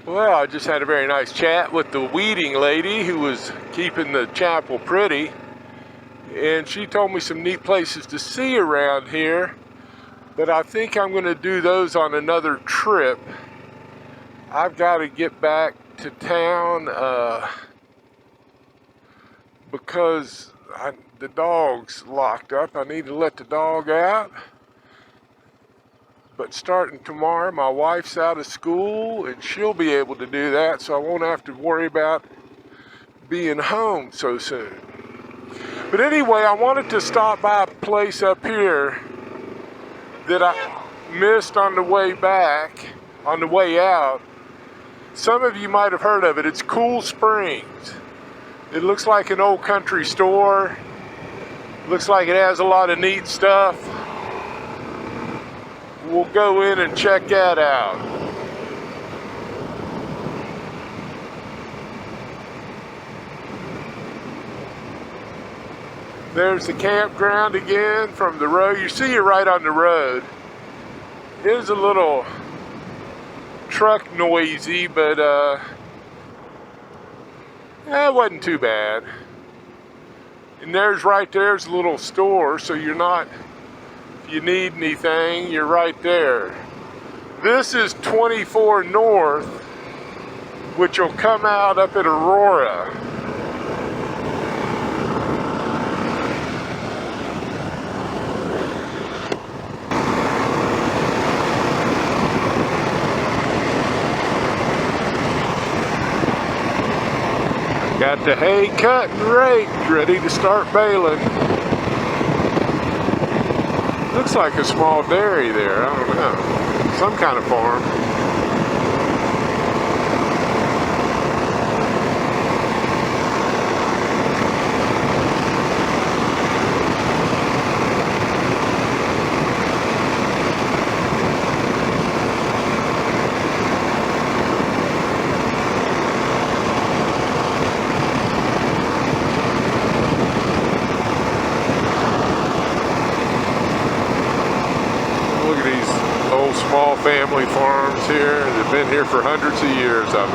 Well, I just had a very nice chat with the weeding lady who was keeping the chapel pretty. And she told me some neat places to see around here. But I think I'm going to do those on another trip. I've got to get back to town because the dog's locked up. I need to let the dog out. But starting tomorrow, my wife's out of school and she'll be able to do that, so I won't have to worry about being home so soon. But anyway, I wanted to stop by a place up here that I missed on the way back, on the way out. Some of you might have heard of it. It's Cool Springs. It looks like an old country store. Looks like it has a lot of neat stuff. We'll go in and check that out. There's the campground again from the road. You see it right on the road. It is a little truck noisy, but it wasn't too bad. And there's a little store, so you're not, if you need anything, you're right there. This is 24 North, which will come out up at Aurora. Got the hay cut and raked, ready to start baling. Looks like a small dairy there, I don't know. Some kind of farm. Small family farms here. They've been here for hundreds of years, I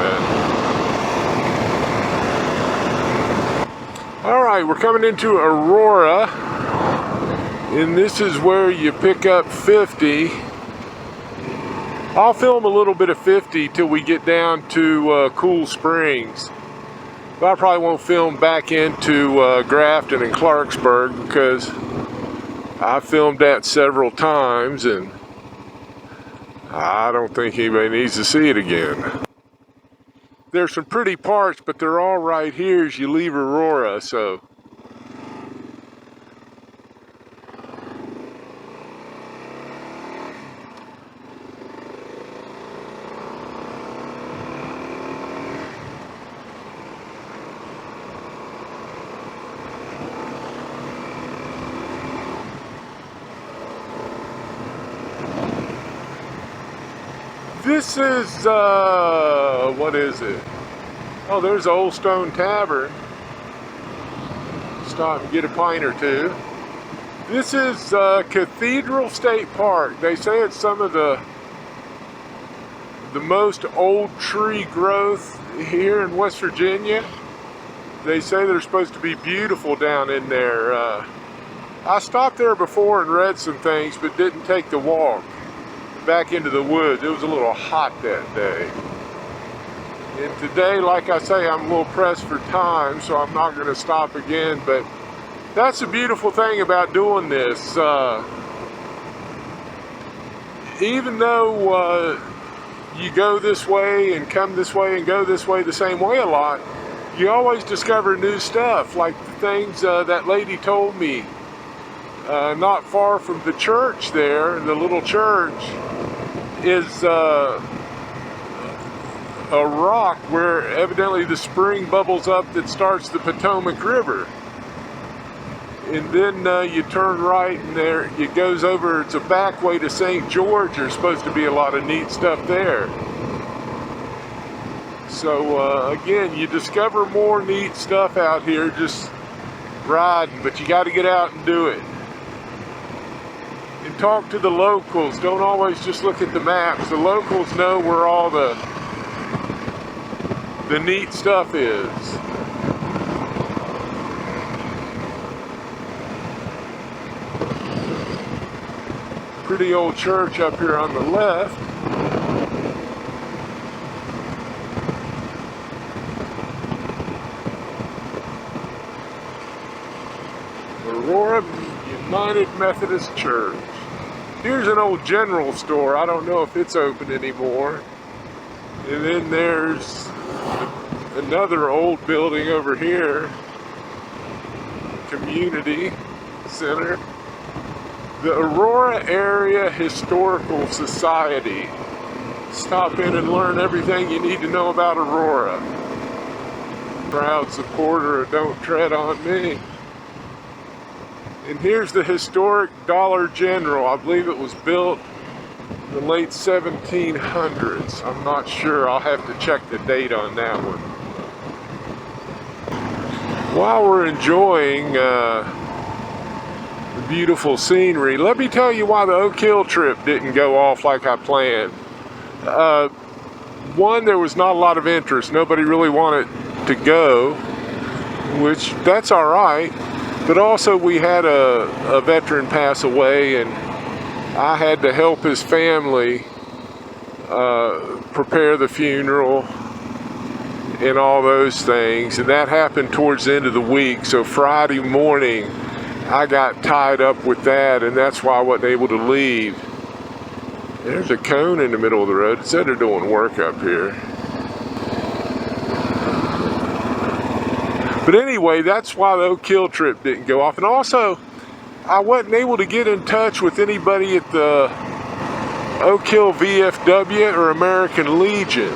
bet. All right, we're coming into Aurora, and this is where you pick up 50. I'll film a little bit of 50 till we get down to Cool Springs. But I probably won't film back into Grafton and Clarksburg because I filmed that several times and I don't think anybody needs to see it again. There's some pretty parts, but they're all right here as you leave Aurora, so. This is, what is it? Oh, there's the old Stone Tavern. Stop and get a pint or two. This is Cathedral State Park. They say it's some of the most old tree growth here in West Virginia. They say they're supposed to be beautiful down in there. I stopped there before and read some things, but didn't take the walk back into the woods. It was a little hot that day. And today, like I say, I'm a little pressed for time, so I'm not going to stop again. But that's the beautiful thing about doing this. Even though you go this way and come this way and go this way the same way a lot, you always discover new stuff, like the things that lady told me. Not far from the church there, the little church, is a rock where evidently the spring bubbles up that starts the Potomac River. And then you turn right and there it goes over, it's a back way to St. George. There's supposed to be a lot of neat stuff there. So again, you discover more neat stuff out here just riding, but you got to get out and do it. And talk to the locals. Don't always just look at the maps. The locals know where all the the neat stuff is. Pretty old church up here on the left. Aurora United Methodist Church. Here's an old general store. I don't know if it's open anymore. And then there's another old building over here. Community Center. The Aurora Area Historical Society. Stop in and learn everything you need to know about Aurora. Proud supporter of Don't Tread on Me. And here's the historic Dollar General. I believe it was built in the late 1700s. I'm not sure. I'll have to check the date on that one. While we're enjoying the beautiful scenery, let me tell you why the Oak Hill trip didn't go off like I planned. One, there was not a lot of interest. Nobody really wanted to go, which that's all right. But also we had a veteran pass away, and I had to help his family prepare the funeral and all those things. And that happened towards the end of the week. So Friday morning, I got tied up with that, and that's why I wasn't able to leave. There's a cone in the middle of the road. It said they're doing work up here. But anyway, that's why the Oak Hill trip didn't go off. And also, I wasn't able to get in touch with anybody at the Oak Hill VFW or American Legion.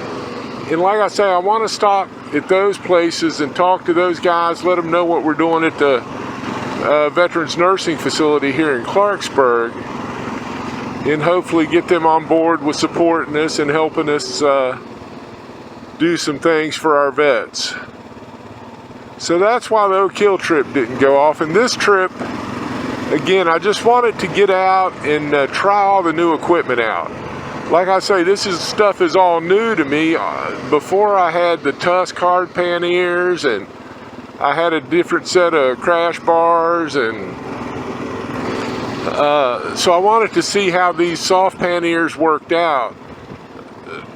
And like I say, I want to stop at those places and talk to those guys, let them know what we're doing at the Veterans Nursing Facility here in Clarksburg, and hopefully get them on board with supporting us and helping us do some things for our vets. So that's why the Oak Hill trip didn't go off. And this trip, again, I just wanted to get out and try all the new equipment out. Like I say, stuff is all new to me. Before I had the Tusk hard panniers, and I had a different set of crash bars, and so I wanted to see how these soft panniers worked out.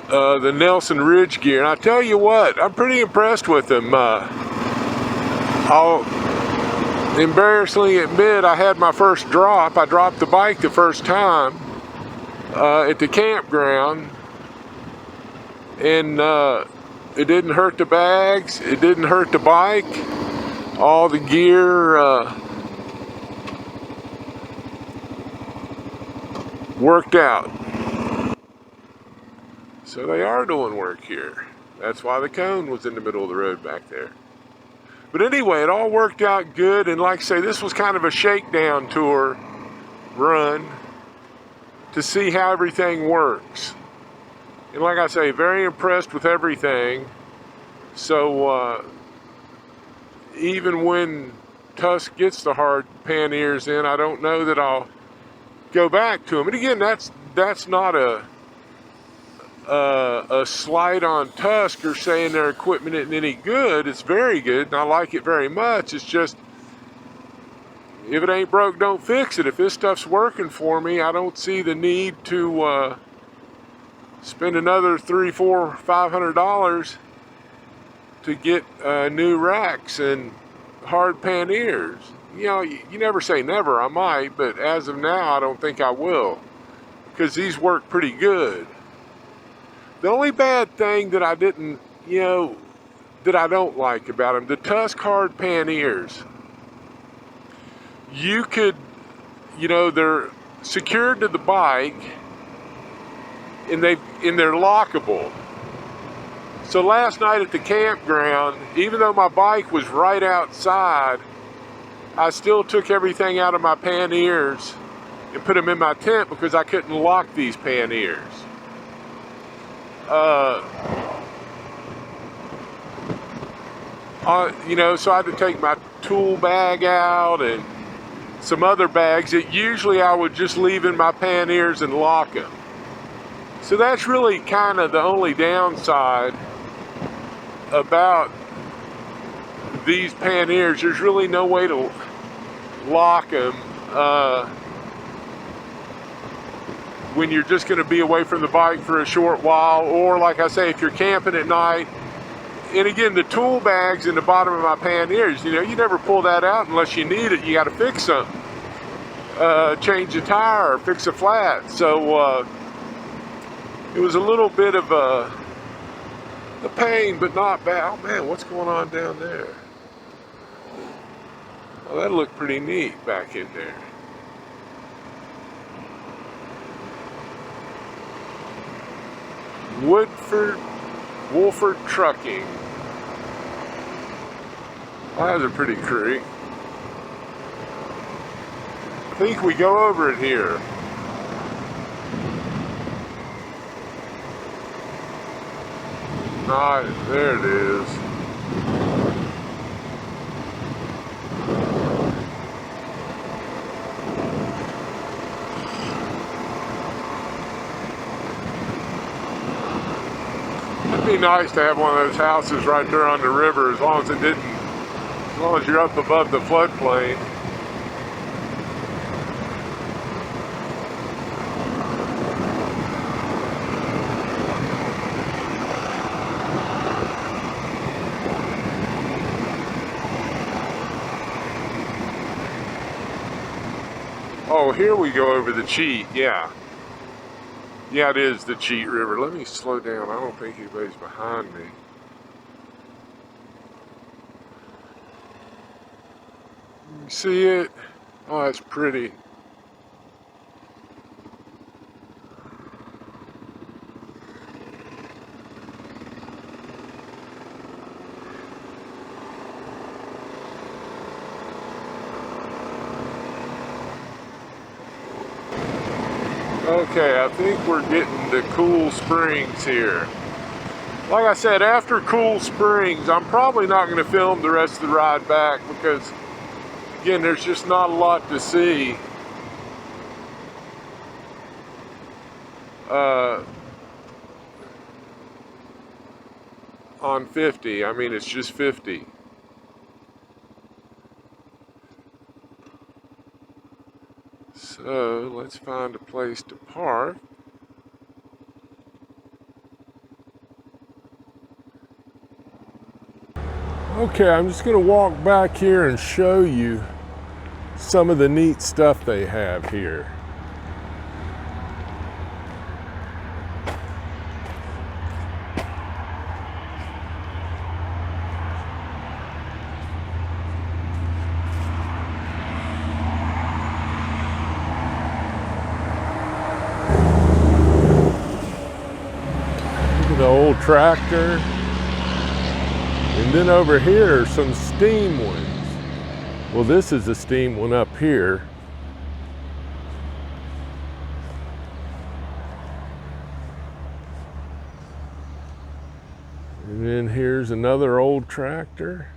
The Nelson Ridge gear. And I tell you what, I'm pretty impressed with them. I'll embarrassingly admit I had my first drop. I dropped the bike the first time at the campground, and it didn't hurt the bags, it didn't hurt the bike. All the gear worked out. So they are doing work here. That's why the cone was in the middle of the road back there. But anyway, it all worked out good, and like I say, this was kind of a shakedown tour run to see how everything works. And like I say, very impressed with everything. So even when Tusk gets the hard panniers in, I don't know that I'll go back to them. And again, that's not a slight on Tusk or saying their equipment isn't any good. It's very good, and I like it very much. It's just, if it ain't broke, don't fix it. If this stuff's working for me, I don't see the need to spend another $300, $400, $500 to get new racks and hard panniers. You know, you never say never. I might, but as of now, I don't think I will, because these work pretty good. The only bad thing that I didn't, that I don't like about them, the Tusk hard panniers. You could, they're secured to the bike, and they're lockable. So last night at the campground, even though my bike was right outside, I still took everything out of my panniers and put them in my tent because I couldn't lock these panniers. So I had to take my tool bag out and some other bags that usually I would just leave in my panniers and lock them. So that's really kind of the only downside about these panniers, there's really no way to lock them when you're just going to be away from the bike for a short while, or like I say, if you're camping at night. And again, the tool bags in the bottom of my panniers, you know, you never pull that out unless you need it. You got to fix something, change a tire, or fix a flat. So it was a little bit of a pain, but not bad. Oh man, what's going on down there? Well, that looked pretty neat back in there. Wolford Trucking. Well, that's a pretty creek. I think we go over it here. Nice, there it is. It'd be nice to have one of those houses right there on the river, as long as you're up above the floodplain. Oh, here we go over the Cheat, yeah. Yeah, it is the Cheat River. Let me slow down. I don't think anybody's behind me. You see it? Oh, that's pretty. Okay, I think we're getting to Cool Springs here. Like I said, after Cool Springs, I'm probably not going to film the rest of the ride back because, again, there's just not a lot to see. On 50, I mean, it's just 50. So let's find a place to park. Okay, I'm just going to walk back here and show you some of the neat stuff they have here. Look at the old tractor. And then over here are some steam ones. Well, this is a steam one up here. And then here's another old tractor.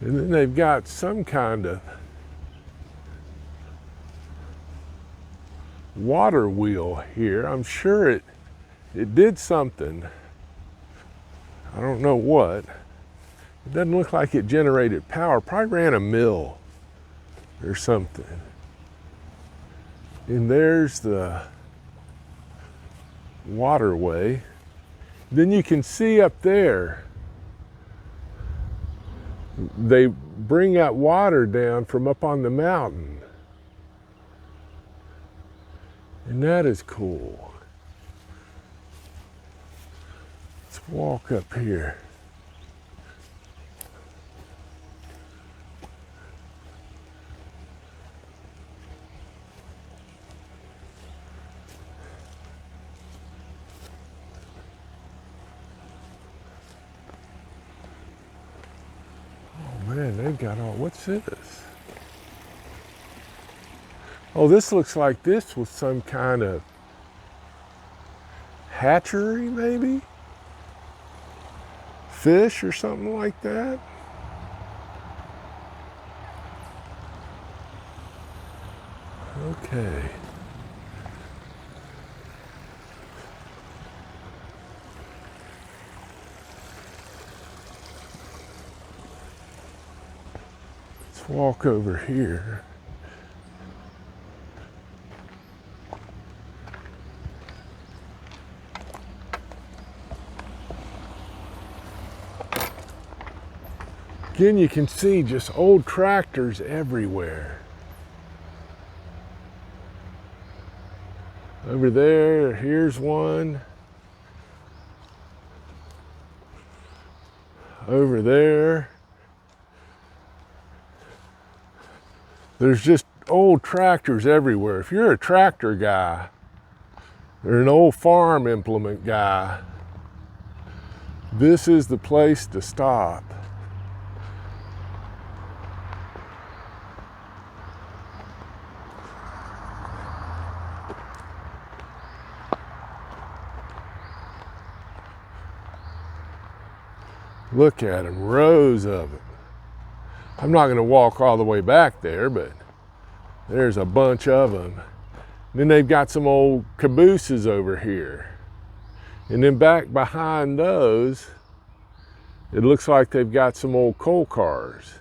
And then they've got some kind of water wheel here. I'm sure it did something. I don't know what. It doesn't look like it generated power. Probably ran a mill or something. And there's the waterway. Then you can see up there, they bring that water down from up on the mountain. And that is cool. Let's walk up here. Oh man, they've got all, what's this? Oh, this looks like this was some kind of hatchery, maybe? Fish or something like that. Okay. Let's walk over here. Again, you can see just old tractors everywhere. Over there, here's one. Over there. There's just old tractors everywhere. If you're a tractor guy or an old farm implement guy, this is the place to stop. Look at them, rows of them. I'm not going to walk all the way back there, but there's a bunch of them. Then they've got some old cabooses over here. And then back behind those, it looks like they've got some old coal cars.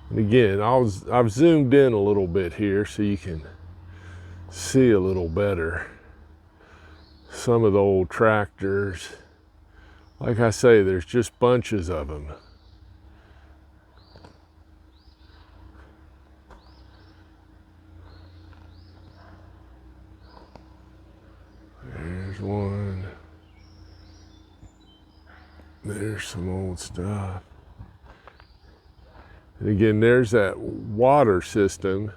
And again, I've zoomed in a little bit here so you can see a little better some of the old tractors. Like I say, there's just bunches of them. There's one. There's some old stuff. And again, there's that water system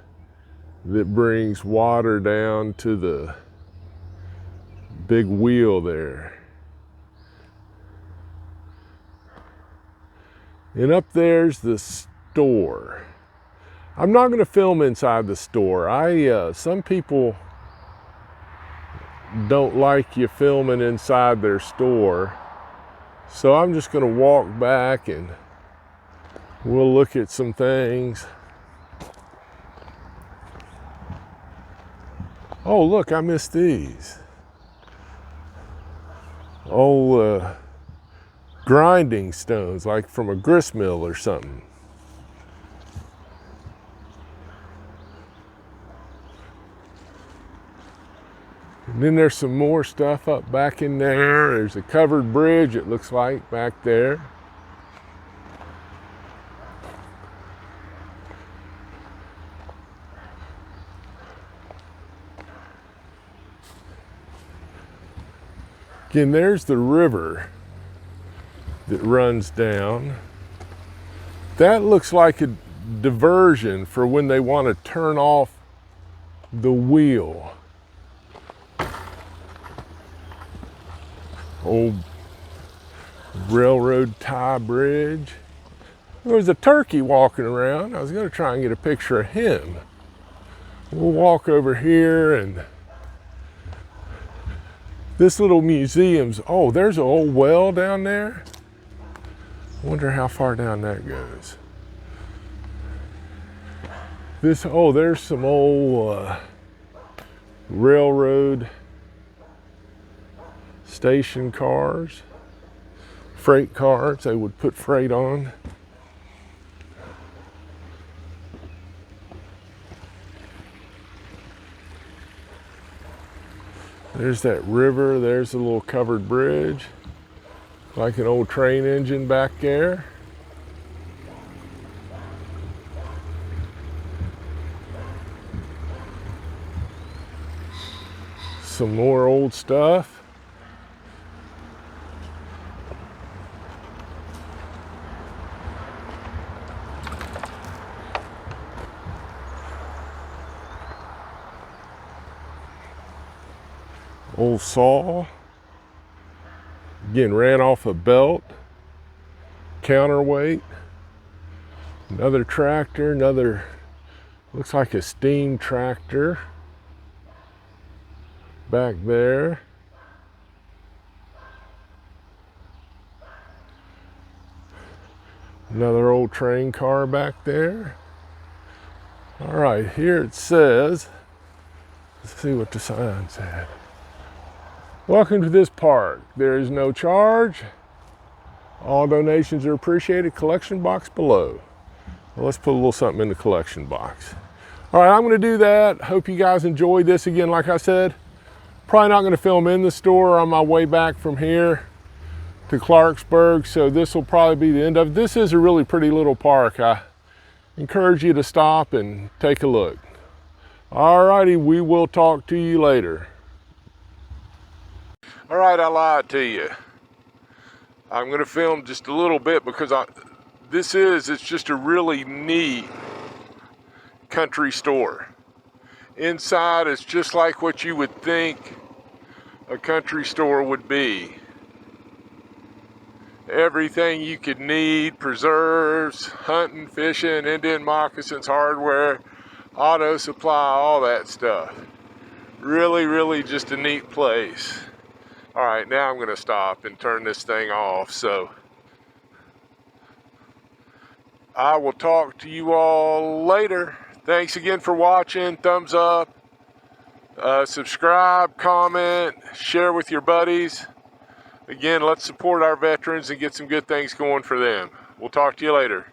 that brings water down to the big wheel there. And up there's the store. I'm not going to film inside the store. Some people don't like you filming inside their store. So I'm just going to walk back and we'll look at some things. Oh, look, I missed these. Grinding stones, like from a grist mill or something. And then there's some more stuff up back in there. There's a covered bridge, it looks like, back there. Again, there's the river that runs down. That looks like a diversion for when they want to turn off the wheel. Old railroad tie bridge. There was a turkey walking around. I was going to try and get a picture of him. We'll walk over here, and this little museum's, oh, there's an old well down there. I wonder how far down that goes. There's some old railroad station cars, freight cars they would put freight on. There's that river, there's a little covered bridge, like an old train engine back there. Some more old stuff. Old saw. Again, ran off a belt. Counterweight. Another tractor, looks like a steam tractor. Back there. Another old train car back there. All right, here it says, let's see what the sign said. Welcome to this park. There is no charge. All donations are appreciated. Collection box below. Let's put a little something in the collection box. All right, I'm gonna do that. Hope you guys enjoyed this. Again, like I said, probably not gonna film in the store on my way back from here to Clarksburg, so this will probably be the end of it. This is a really pretty little park. I encourage you to stop and take a look. All righty, we will talk to you later. All right, I lied to you. I'm gonna film just a little bit because it's just a really neat country store. Inside is just like what you would think a country store would be. Everything you could need, preserves, hunting, fishing, Indian moccasins, hardware, auto supply, all that stuff. Really, really just a neat place. All right, now I'm gonna stop and turn this thing off. So I will talk to you all later. Thanks again for watching. Thumbs up, subscribe, comment, share with your buddies. Again, let's support our veterans and get some good things going for them. We'll talk to you later.